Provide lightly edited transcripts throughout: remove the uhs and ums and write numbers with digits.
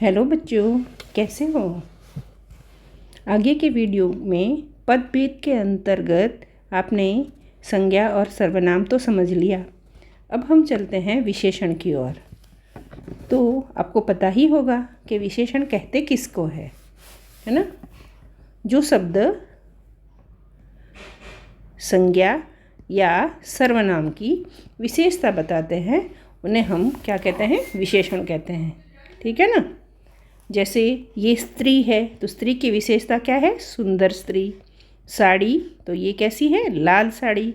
Hello बच्चों, कैसे हो। आगे के वीडियो में पदभेद के अंतर्गत आपने संज्ञा और सर्वनाम तो समझ लिया। अब हम चलते हैं विशेषण की ओर। तो आपको पता ही होगा कि विशेषण कहते किसको है ना। जो शब्द संज्ञा या सर्वनाम की विशेषता बताते हैं उन्हें हम क्या कहते हैं, विशेषण कहते हैं। ठीक है ना। जैसे ये स्त्री है तो स्त्री की विशेषता क्या है, सुंदर स्त्री। साड़ी तो ये कैसी है, लाल साड़ी।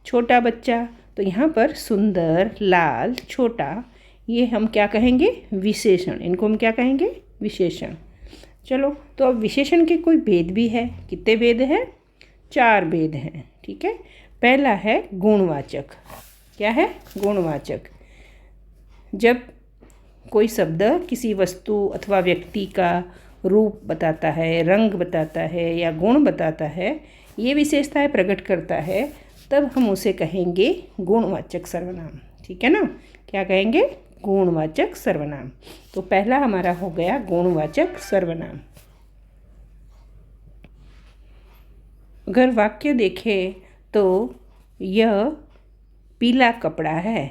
छोटा बच्चा तो यहाँ पर सुंदर, लाल, छोटा, ये हम क्या कहेंगे, विशेषण। इनको हम क्या कहेंगे, विशेषण। चलो, तो अब विशेषण के कोई भेद भी है। कितने भेद हैं, 4 भेद हैं। ठीक है। पहला है गुणवाचक। क्या है, गुणवाचक। जब कोई शब्द किसी वस्तु अथवा व्यक्ति का रूप बताता है, रंग बताता है या गुण बताता है, ये विशेषताएं प्रकट करता है, तब हम उसे कहेंगे गुणवाचक सर्वनाम। ठीक है ना। क्या कहेंगे, गुणवाचक सर्वनाम। तो पहला हमारा हो गया गुणवाचक सर्वनाम। अगर वाक्य देखें तो यह पीला कपड़ा है,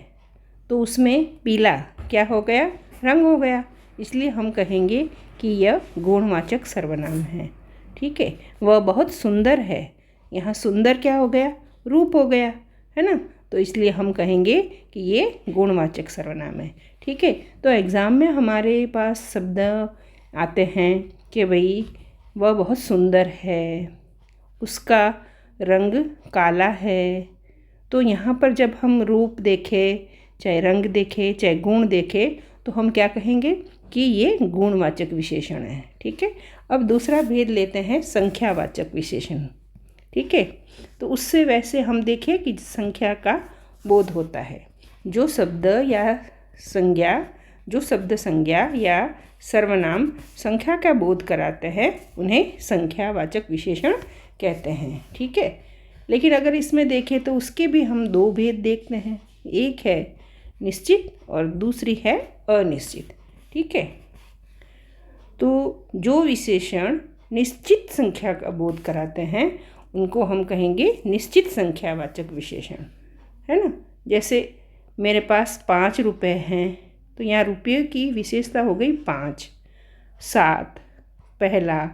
तो उसमें पीला क्या हो गया, रंग हो गया। इसलिए हम कहेंगे कि यह गुणवाचक सर्वनाम है। ठीक है। वह बहुत सुंदर है, यहाँ सुंदर क्या हो गया, रूप हो गया, है ना। तो इसलिए हम कहेंगे कि ये गुणवाचक सर्वनाम है। ठीक है। तो एग्ज़ाम में हमारे पास शब्द आते हैं कि भाई वह बहुत सुंदर है, उसका रंग काला है। तो यहाँ पर जब हम रूप देखें, चाहे रंग देखें, चाहे गुण देखें, तो हम क्या कहेंगे कि ये गुणवाचक विशेषण है। ठीक है। अब दूसरा भेद लेते हैं संख्यावाचक विशेषण। ठीक है। तो उससे वैसे हम देखें कि संख्या का बोध होता है। जो शब्द संज्ञा या सर्वनाम संख्या का बोध कराते हैं उन्हें संख्यावाचक विशेषण कहते हैं। ठीक है। लेकिन अगर इसमें देखें तो उसके भी हम 2 भेद देखते हैं। एक है निश्चित और दूसरी है अनिश्चित। ठीक है। तो जो विशेषण निश्चित संख्या का बोध कराते हैं उनको हम कहेंगे निश्चित संख्यावाचक विशेषण, है ना। जैसे मेरे पास 5 रुपये हैं, तो यहाँ रुपये की विशेषता हो गई 5, 7, पहला,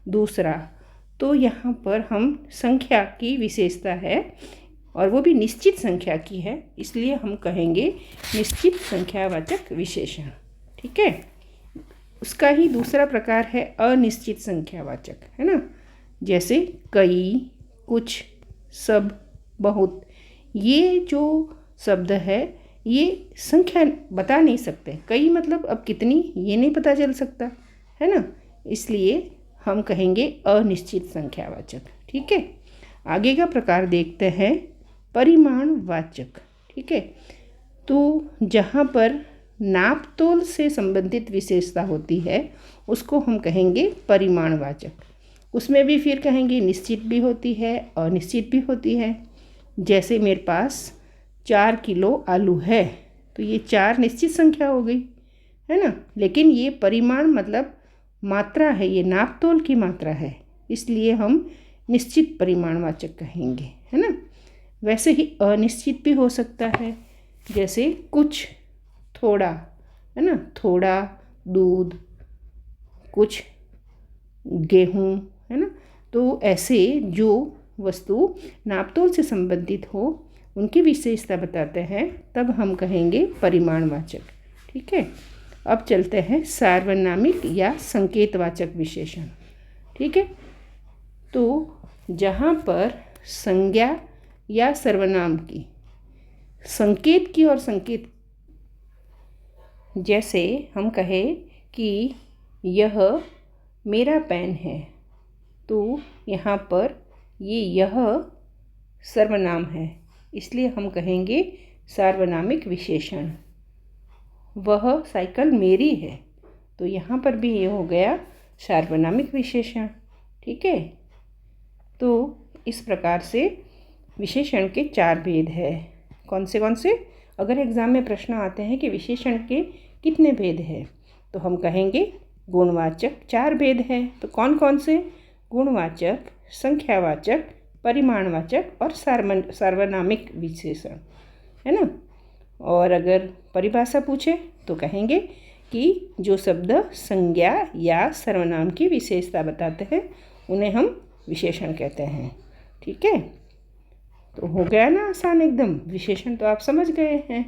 दूसरा। तो यहाँ पर हम संख्या की विशेषता है और वो भी निश्चित संख्या की है, इसलिए हम कहेंगे निश्चित संख्यावाचक विशेषण। ठीक है। उसका ही दूसरा प्रकार है अनिश्चित संख्यावाचक, है ना। जैसे कई, कुछ, सब, बहुत। ये जो शब्द है ये संख्या बता नहीं सकते। कई मतलब अब कितनी, ये नहीं पता चल सकता, है ना। इसलिए हम कहेंगे अनिश्चित संख्यावाचक। ठीक है। आगे का प्रकार देखते हैं परिमाणवाचक। ठीक है। तो जहाँ पर नाप तोल से संबंधित विशेषता होती है उसको हम कहेंगे परिमाणवाचक। उसमें भी फिर कहेंगे निश्चित भी होती है, अनिश्चित भी होती है। जैसे मेरे पास 4 किलो आलू है, तो ये 4 निश्चित संख्या हो गई, है ना। लेकिन ये परिमाण मतलब मात्रा है, ये नाप तोल की मात्रा है, इसलिए हम निश्चित परिमाणवाचक कहेंगे, है ना। वैसे ही अनिश्चित भी हो सकता है। जैसे कुछ, थोड़ा, है ना, थोड़ा दूध, कुछ गेहूँ, है ना। तो ऐसे जो वस्तु नापतोल से संबंधित हो उनकी विशेषता बताते हैं, तब हम कहेंगे परिमाणवाचक। ठीक है। अब चलते हैं सार्वनामिक या संकेतवाचक विशेषण। ठीक है। तो जहाँ पर संज्ञा या सर्वनाम की संकेत की और संकेत, जैसे हम कहें कि यह मेरा पेन है, तो यहाँ पर यह सर्वनाम है, इसलिए हम कहेंगे सार्वनामिक विशेषण। वह साइकिल मेरी है, तो यहाँ पर भी ये हो गया सार्वनामिक विशेषण। ठीक है। तो इस प्रकार से विशेषण के 4 भेद है। कौन से? अगर एग्ज़ाम में प्रश्न आते हैं कि विशेषण के कितने भेद हैं, तो हम कहेंगे गुणवाचक 4 भेद हैं। तो कौन कौन से? गुणवाचक, संख्यावाचक, परिमाणवाचक और सार्वनामिक विशेषण, है ना। और अगर परिभाषा पूछे तो कहेंगे कि जो शब्द संज्ञा या सर्वनाम की विशेषता बताते हैं उन्हें हम विशेषण कहते हैं। ठीक है, तो हो गया ना आसान एकदम। विशेषण तो आप समझ गए हैं।